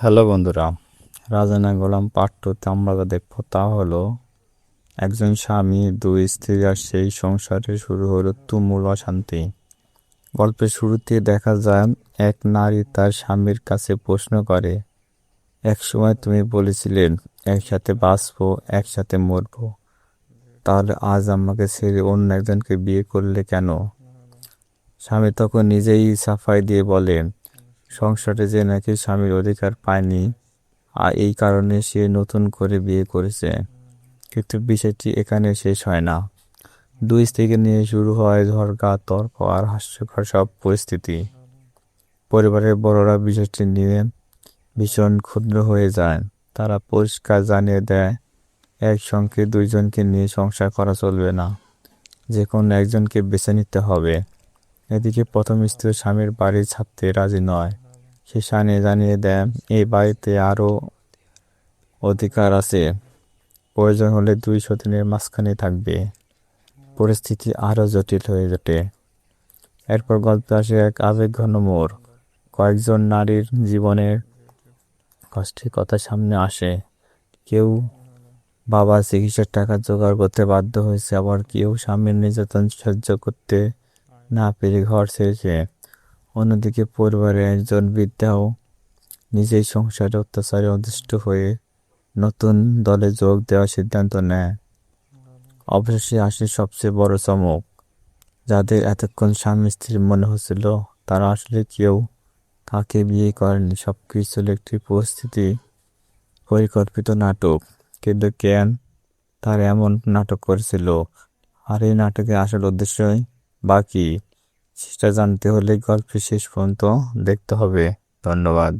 Hello বন্ধুরা, রাজানা গোলাম part টুতে আমরা যা দেখবো তা হলো একজন স্বামী দুই স্ত্রী আর সেই সংসারে শুরু হলো তুমুল অশান্তি। গল্পের শুরুতে দেখা যায় এক নারী তার স্বামীর কাছে প্রশ্ন করে, এক সময় তুমি বলেছিলেন একসাথে বাঁচবো, একসাথে মরবো, তাহলে আজ আমাকে ছেড়ে অন্য একজনকে বিয়ে করলে কেন? স্বামী তখন নিজেই সাফাই দিয়ে বলেন, সংসারে যে নাকি স্বামীর অধিকার পায়নি আর এই কারণে সে নতুন করে বিয়ে করেছে। কিন্তু বিষয়টি এখানে শেষ হয় না। দুই স্ত্রীকে নিয়ে শুরু হয় ঝগড়া, তর্ক আর হাস্যকর সব পরিস্থিতি। পরিবারের বড়রা বিষয়টি নিয়ে ভীষণ ক্ষুব্ধ হয়ে যায়। তারা পরিষ্কার জানিয়ে দেয়, একসঙ্গে দুইজনকে নিয়ে সংসার করা চলবে না, যে কোনো একজনকে বেছে নিতে হবে। এদিকে প্রথম স্ত্রী স্বামীর বাড়ি ছাড়তে রাজি নয়। সে জানিয়ে দেয়, এই বাড়িতে আরও অধিকার আছে, প্রয়োজন হলে দুই সতীনের মাঝখানে থাকবে। পরিস্থিতি আরও জটিল হয়ে ওঠে। এরপর গল্পে আসে এক আবেগঘন মোড়। কয়েকজন নারীর জীবনের কষ্টের কথা সামনে আসে। কেউ বাবার চিকিৎসার টাকা জোগাড় করতে বাধ্য হয়েছে, আবার কেউ স্বামীর নির্যাতন সহ্য করতে না পেরে ঘর ছেড়েছে। অন্যদিকে পরিবারের একজন বৃদ্ধাও নিজেই সংসারে অত্যাচারে অতিষ্ঠ হয়ে নতুন দলে যোগ দেওয়ার সিদ্ধান্ত নেয়। অবশেষে আসে সবচেয়ে বড় চমক। যাদের এতক্ষণ স্বামী স্ত্রী মনে হচ্ছিল, তারা আসলে কেউ কাকে বিয়ে করেনি। সবকিছু ছিল একটি পরিস্থিতি পরিকল্পিত নাটক। কিন্তু কেন তার এমন নাটক করেছিল, আর এই নাটকের আসল উদ্দেশ্যই বাকি, সেটা জানতে হলে গল্পের শেষ পর্যন্ত দেখতে হবে। ধন্যবাদ।